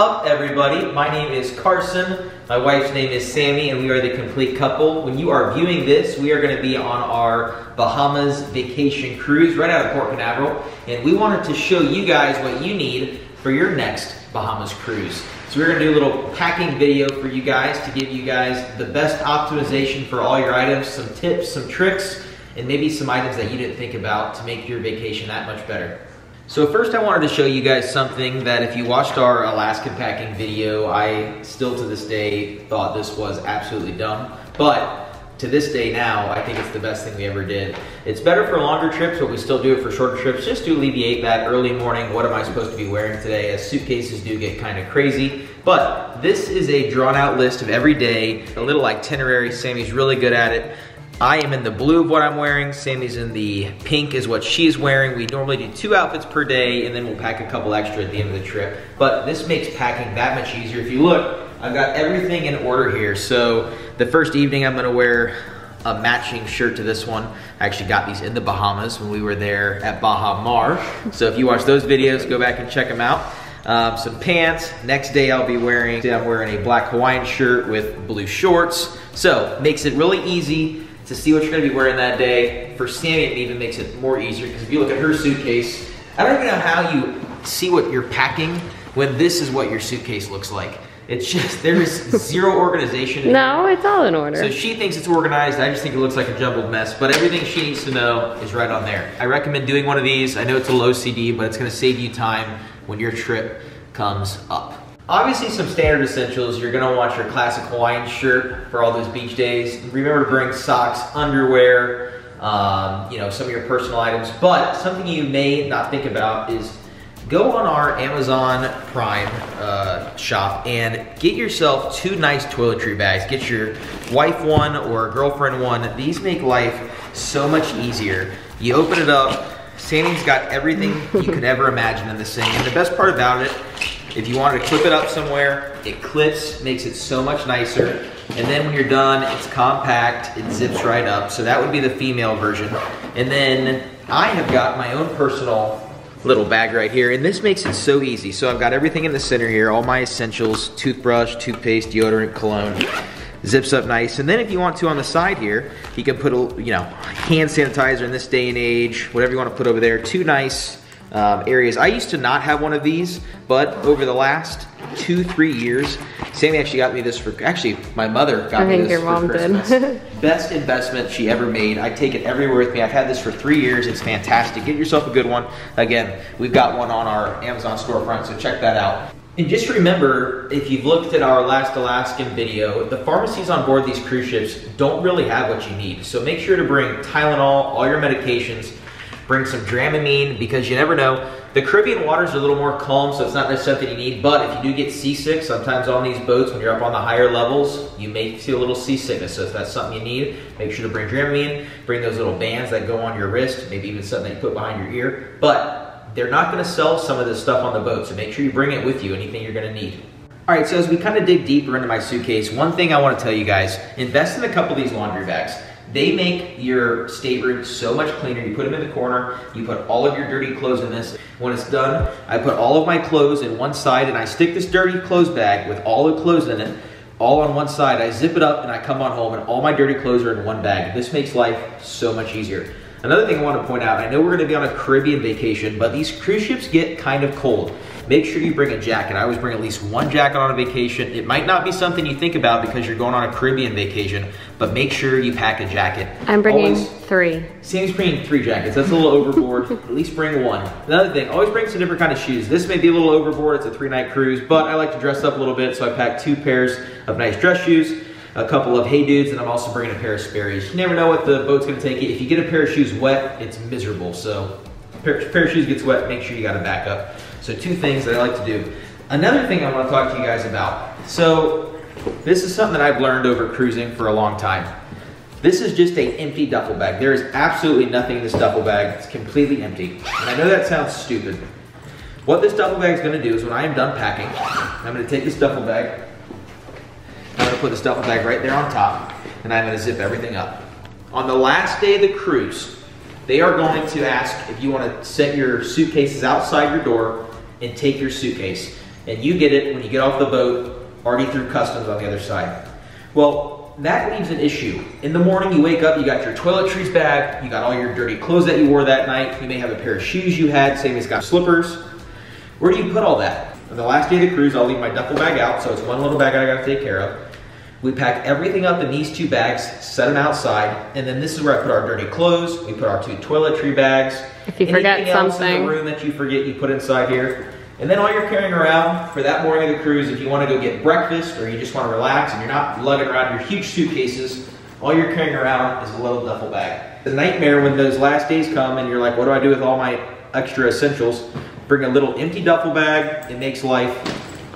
up, everybody? My name is Carson. My wife's name is Sammy, and we are the complete couple. When you are viewing this, we are going to be on our Bahamas vacation cruise right out of Port Canaveral, and we wanted to show you guys what you need for your next Bahamas cruise. So we're going to do a little packing video for you guys to give you guys the best optimization for all your items, some tips, some tricks, and maybe some items that you didn't think about to make your vacation that much better. So first I wanted to show you guys something that if you watched our Alaskan packing video, I still to this day thought this was absolutely dumb. But to this day now, I think it's the best thing we ever did. It's better for longer trips, but we still do it for shorter trips just to alleviate that early morning, what am I supposed to be wearing today, as suitcases do get kind of crazy. But this is a drawn out list of every day, a little itinerary. Sammy's really good at it. I am in the blue of what I'm wearing. Sammy's in the pink is what she's wearing. We normally do 2 outfits per day, and then we'll pack a couple extra at the end of the trip. But this makes packing that much easier. If you look, I've got everything in order here. So the first evening, I'm gonna wear a matching shirt to this one. I actually got these in the Bahamas when we were there at Bahama. So if you watch those videos, go back and check them out. Some pants. Next day I'm wearing a black Hawaiian shirt with blue shorts. So makes it really easy to see what you're gonna be wearing that day. For Sammy, it even makes it more easier because if you look at her suitcase, I don't even know how you see what you're packing when this is what your suitcase looks like. It's just, there is zero organization. No, it's all in order. So she thinks it's organized. I just think it looks like a jumbled mess, but everything she needs to know is right on there. I recommend doing one of these. I know it's a low CD, but it's gonna save you time when your trip comes up. Obviously some standard essentials. You're gonna want your classic Hawaiian shirt for all those beach days. Remember to bring socks, underwear, you know, some of your personal items. But something you may not think about is go on our Amazon Prime shop and get yourself 2 nice toiletry bags. Get your wife one or a girlfriend one. These make life so much easier. You open it up, Sammy's got everything you could ever imagine in this thing. And the best part about it, if you wanted to clip it up somewhere, it clips, makes it so much nicer. And then when you're done, it's compact, it zips right up. So that would be the female version. And then I have got my own personal little bag right here, and this makes it so easy. So I've got everything in the center here, all my essentials, toothbrush, toothpaste, deodorant, cologne. Zips up nice. And then if you want to on the side here, you can put a, you know, hand sanitizer in this day and age, whatever you want to put over there. 2 nice areas. I used to not have one of these, but over the last 2-3 years, Sammy actually got me this for, actually my mother got me this for Christmas. Best investment she ever made. I take it everywhere with me. I've had this for 3 years. It's fantastic. Get yourself a good one. Again, we've got one on our Amazon storefront, so check that out. And just remember, if you've looked at our last Alaskan video, the pharmacies on board these cruise ships don't really have what you need. So make sure to bring Tylenol, all your medications, bring some Dramamine, because you never know. The Caribbean waters are a little more calm, so it's not necessarily something you need, but if you do get seasick, sometimes on these boats, when you're up on the higher levels, you may feel a little seasickness. So if that's something you need, make sure to bring Dramamine, bring those little bands that go on your wrist, maybe even something that you put behind your ear. But they're not gonna sell some of this stuff on the boat, so make sure you bring it with you, anything you're gonna need. All right, so as we kind of dig deeper into my suitcase, one thing I wanna tell you guys, invest in a couple of these laundry bags. They make your stateroom so much cleaner. You put them in the corner, you put all of your dirty clothes in this. When it's done, I put all of my clothes in one side and I stick this dirty clothes bag with all the clothes in it, all on one side. I zip it up and I come on home and all my dirty clothes are in one bag. This makes life so much easier. Another thing I want to point out, I know we're gonna be on a Caribbean vacation, but these cruise ships get kind of cold. Make sure you bring a jacket. I always bring at least 1 jacket on a vacation. It might not be something you think about because you're going on a Caribbean vacation, but make sure you pack a jacket. I'm bringing 3. Sammy's bringing 3 jackets. That's a little overboard. At least bring 1. Another thing, always bring some different kind of shoes. This may be a little overboard. It's a 3-night cruise, but I like to dress up a little bit, so I packed 2 pairs of nice dress shoes, a couple of Hey Dudes, and I'm also bringing a pair of Sperry's. You never know what the boat's gonna take you. If you get a pair of shoes wet, it's miserable. So if a pair of shoes gets wet, make sure you got a backup. So 2 things that I like to do. Another thing I want to talk to you guys about. So this is something that I've learned over cruising for a long time. This is just an empty duffel bag. There is absolutely nothing in this duffel bag. It's completely empty. And I know that sounds stupid. What this duffel bag is gonna do is when I am done packing, I'm gonna take this duffel bag, I'm gonna put this duffel bag right there on top, and I'm gonna zip everything up. On the last day of the cruise, they are going to ask if you wanna set your suitcases outside your door and take your suitcase. and you get it when you get off the boat, already through customs on the other side. Well, that leaves an issue. In the morning, you wake up, you got your toiletries bag, you got all your dirty clothes that you wore that night, you may have a pair of shoes you had, Sammy's got slippers. Where do you put all that? On the last day of the cruise, I'll leave my duffel bag out, so it's one little bag I gotta take care of. We pack everything up in these 2 bags, set them outside, and then this is where I put our dirty clothes, we put our 2 toiletry bags. If you forget Anything else in something. the room that you forget, you put inside here. And then all you're carrying around for that morning of the cruise, if you want to go get breakfast or you just want to relax and you're not lugging around your huge suitcases, all you're carrying around is a little duffel bag. The nightmare when those last days come and you're like, what do I do with all my extra essentials? Bring a little empty duffel bag. It makes life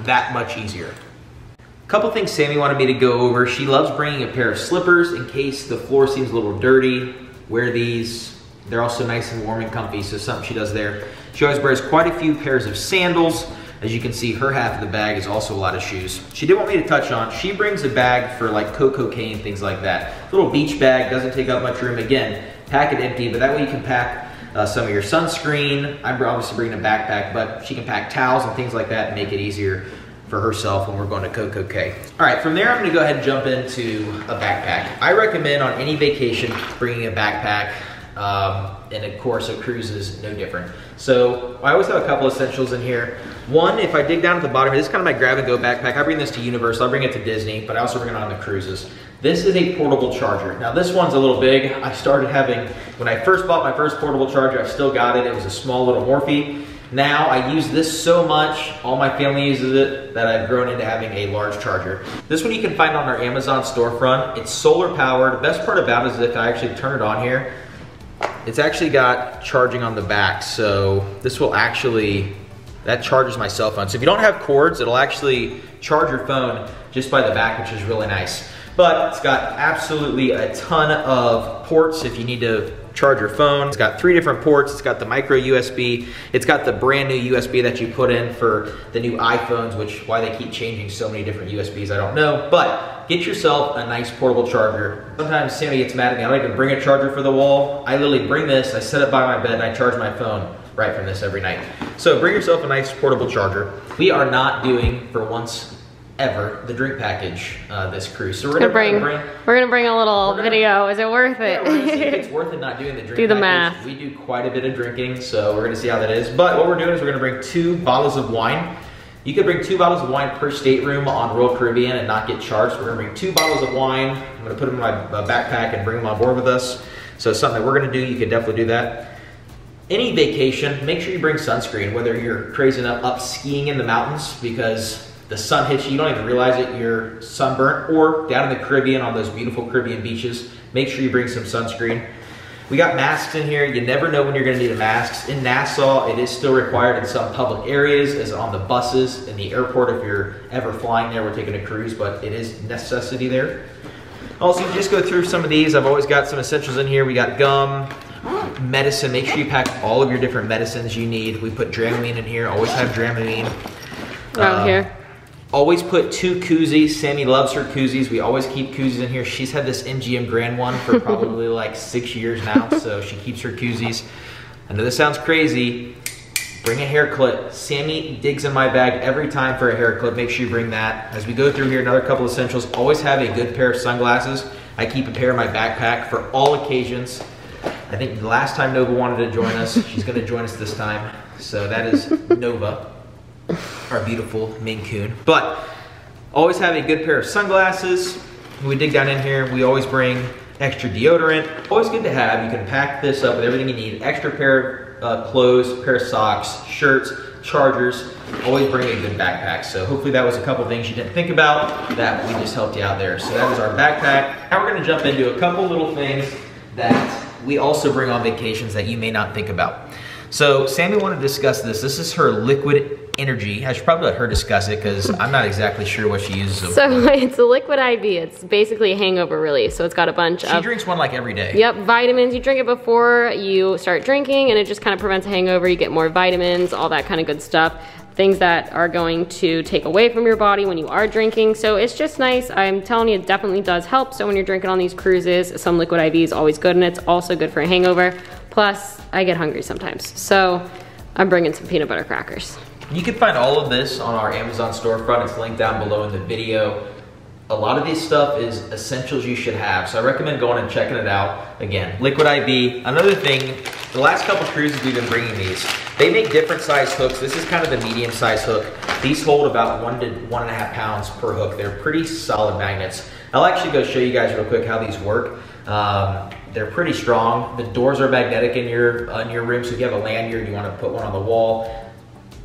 that much easier. A couple things Sammy wanted me to go over. She loves bringing a pair of slippers in case the floor seems a little dirty. Wear these. They're also nice and warm and comfy, so something she does there. She always wears quite a few pairs of sandals. As you can see, her half of the bag is also a lot of shoes. She did want me to touch on, she brings a bag for like cocaine, things like that. Little beach bag, doesn't take up much room. Again, pack it empty, but that way you can pack some of your sunscreen. I'm obviously bringing a backpack, but she can pack towels and things like that and make it easier for herself when we're going to cocaine. All right, from there I'm gonna go ahead and jump into a backpack. I recommend on any vacation bringing a backpack. And of course a cruise is no different. So I always have a couple essentials in here. One, if I dig down at the bottom, this is kind of my grab and go backpack. I bring this to Universal, I bring it to Disney, but I also bring it on the cruises. This is a portable charger. Now this one's a little big. I started having, when I first bought my first portable charger, I've still got it. It was a small little Morphe. Now I use this so much, all my family uses it, that I've grown into having a large charger. This one you can find on our Amazon storefront. It's solar powered. The best part about it is if I actually turn it on here, it's actually got charging on the back, so this will actually, that charges my cell phone. So if you don't have cords, it'll actually charge your phone just by the back, which is really nice. But it's got absolutely a ton of ports if you need to charge your phone. It's got 3 different ports. It's got the micro USB. It's got the brand new USB that you put in for the new iPhones, which why they keep changing so many different USBs, I don't know. But get yourself a nice portable charger. Sometimes Sammy gets mad at me. I don't even bring a charger for the wall. I literally bring this, I set it by my bed, and I charge my phone right from this every night. So bring yourself a nice portable charger. We are not doing, for once ever, the drink package this cruise. So we're gonna bring a little video. Is it worth it? Yeah, we're gonna see if it's worth it not doing the drink Do the package. math. We do quite a bit of drinking, so we're gonna see how that is. But what we're doing is we're gonna bring 2 bottles of wine. You could bring 2 bottles of wine per stateroom on Royal Caribbean and not get charged. We're gonna bring 2 bottles of wine. I'm gonna put them in my backpack and bring them on board with us. So it's something that we're gonna do. You could definitely do that. Any vacation, make sure you bring sunscreen, whether you're crazy enough up skiing in the mountains because the sun hits you, you don't even realize it, you're sunburnt, or down in the Caribbean on those beautiful Caribbean beaches, make sure you bring some sunscreen. We got masks in here. You never know when you're gonna need a mask. In Nassau, it is still required in some public areas, as on the buses, in the airport if you're ever flying there, we're taking a cruise, but it is necessity there. Also, you just go through some of these. I've always got some essentials in here. We got gum, medicine. Make sure you pack all of your different medicines you need. We put Dramamine in here, always have Dramamine. Out here. Always put 2 koozies. Sammy loves her koozies. We always keep koozies in here. She's had this MGM Grand one for probably like 6 years now, so she keeps her koozies. I know this sounds crazy. Bring a hair clip. Sammy digs in my bag every time for a hair clip. Make sure you bring that. As we go through here, another couple essentials. Always have a good pair of sunglasses. I keep a pair in my backpack for all occasions. I think the last time Nova wanted to join us, she's going to join us this time. So that is Nova, our beautiful Maine Coon. But always have a good pair of sunglasses. When we dig down in here, we always bring extra deodorant. Always good to have. You can pack this up with everything you need. Extra pair of clothes, pair of socks, shirts, chargers. Always bring a good backpack. So hopefully that was a couple things you didn't think about that we just helped you out there. So that is our backpack. Now we're going to jump into a couple little things that we also bring on vacations that you may not think about. So Sammy wanted to discuss this. This is her liquid energy. I should probably let her discuss it because I'm not exactly sure what she uses. So it's a liquid IV. It's basically a hangover relief. So it's got a bunch of... She drinks one like every day. Yep, vitamins. You drink it before you start drinking and it just kind of prevents a hangover. You get more vitamins, all that kind of good stuff. Things that are going to take away from your body when you are drinking. So it's just nice. I'm telling you, it definitely does help. So when you're drinking on these cruises, some liquid IV is always good and it's also good for a hangover. Plus, I get hungry sometimes. So I'm bringing some peanut butter crackers. You can find all of this on our Amazon storefront. It's linked down below in the video. A lot of this stuff is essentials you should have, so I recommend going and checking it out. Again, Liquid IV. Another thing, the last couple cruises we've been bringing these, they make different size hooks. This is kind of the medium size hook. These hold about 1 to 1.5 pounds per hook. They're pretty solid magnets. I'll actually go show you guys real quick how these work. They're pretty strong. The doors are magnetic in your room, so if you have a lanyard, you want to put one on the wall.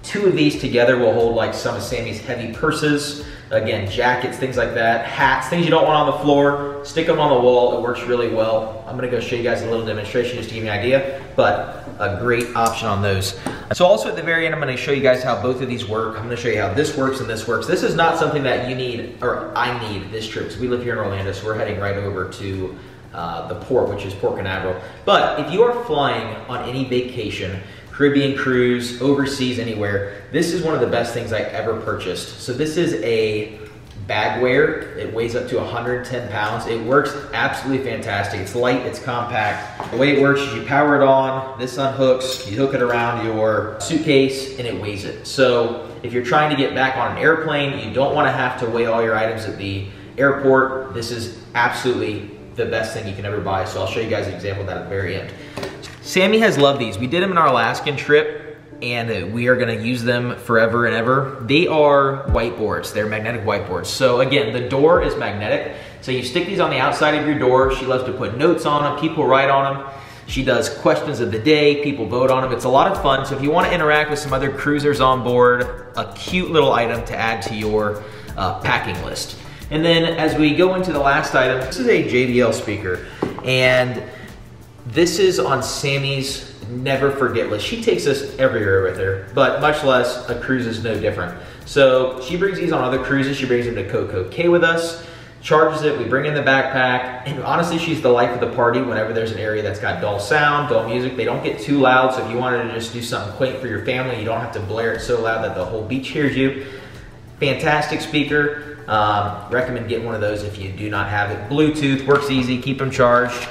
2 of these together will hold like some of Sammy's heavy purses. Again, jackets, things like that, hats, things you don't want on the floor, stick them on the wall. It works really well. I'm gonna go show you guys a little demonstration just to give you an idea, but a great option on those. So also at the very end, I'm gonna show you guys how both of these work. I'm gonna show you how this works and this works. This is not something that you need, or I need this trip, because we live here in Orlando, so we're heading right over to the port, which is Port Canaveral. But if you are flying on any vacation, Caribbean cruise, overseas, anywhere, this is one of the best things I ever purchased. So this is a bagware. It weighs up to 110 pounds. It works absolutely fantastic. It's light, it's compact. The way it works is you power it on, this unhooks, you hook it around your suitcase, and it weighs it. So if you're trying to get back on an airplane, you don't want to have to weigh all your items at the airport, this is absolutely the best thing you can ever buy. So I'll show you guys an example of that at the very end. Sammy has loved these. We did them in our Alaskan trip, and we are gonna use them forever and ever. They are whiteboards. They're magnetic whiteboards. So again, the door is magnetic. So you stick these on the outside of your door. She loves to put notes on them. People write on them. She does questions of the day. People vote on them. It's a lot of fun. So if you want to interact with some other cruisers on board, a cute little item to add to your packing list. And then as we go into the last item, this is a JBL speaker. And this is on Sammy's never forget list. She takes us everywhere with her, but much less a cruise is no different. So she brings these on other cruises. She brings them to Coco Cay with us, charges it, we bring in the backpack, and honestly, she's the life of the party whenever there's an area that's got dull sound, dull music. They don't get too loud, so if you wanted to just do something quaint for your family, you don't have to blare it so loud that the whole beach hears you. Fantastic speaker. Recommend getting one of those if you do not have it. Bluetooth, works easy, keep them charged.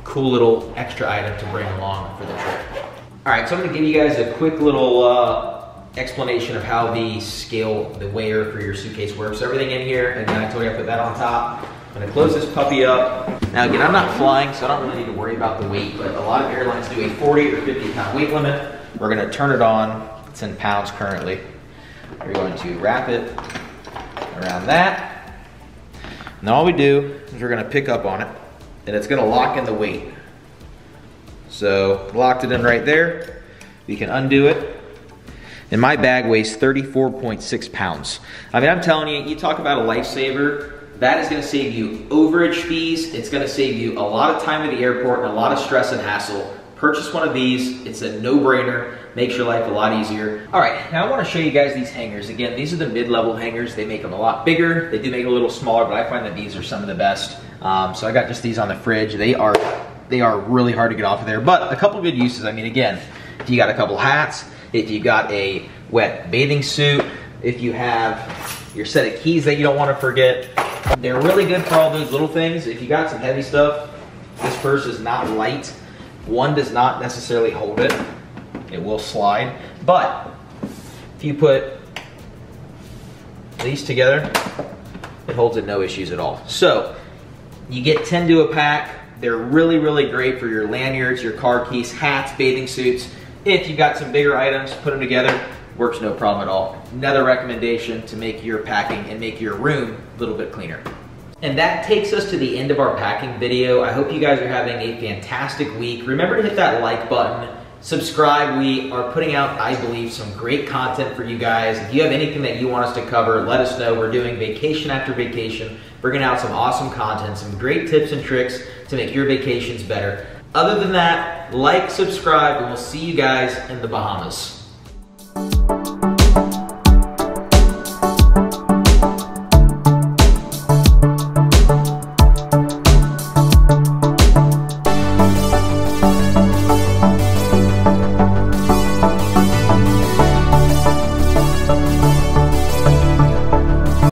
Cool little extra item to bring along for the trip. All right, so I'm gonna give you guys a quick little explanation of how the scale, the weigher for your suitcase works. Everything in here, and then I told you I put that on top. I'm gonna close this puppy up. Now again, I'm not flying, so I don't really need to worry about the weight, but a lot of airlines do a 40 or 50 pound weight limit. We're gonna turn it on. It's in pounds currently. We're going to wrap it around that. And all we do is we're gonna pick up on it, and it's gonna lock in the weight. So locked it in right there. We can undo it. And my bag weighs 34.6 pounds. I mean, I'm telling you, you talk about a lifesaver, that is gonna save you overage fees. It's gonna save you a lot of time at the airport and a lot of stress and hassle. Purchase one of these, it's a no-brainer. Makes your life a lot easier. All right, now I wanna show you guys these hangers. Again, these are the mid-level hangers. They make them a lot bigger. They do make it a little smaller, but I find that these are some of the best. So I got just these on the fridge. They are really hard to get off of there, but a couple good uses. I mean, again, if you got a couple hats, if you got a wet bathing suit, if you have your set of keys that you don't want to forget, they're really good for all those little things. If you got some heavy stuff, this purse is not light. One does not necessarily hold it. It will slide, but if you put these together, it holds it no issues at all. So you get 10 to a pack. They're really, really great for your lanyards, your car keys, hats, bathing suits. If you got some bigger items, put them together, works no problem at all. Another recommendation to make your packing and make your room a little bit cleaner. And that takes us to the end of our packing video. I hope you guys are having a fantastic week. Remember to hit that like button, subscribe. We are putting out, I believe, some great content for you guys. If you have anything that you want us to cover, let us know. We're doing vacation after vacation, bringing out some awesome content, some great tips and tricks to make your vacations better. Other than that, like, subscribe, and we'll see you guys in the Bahamas.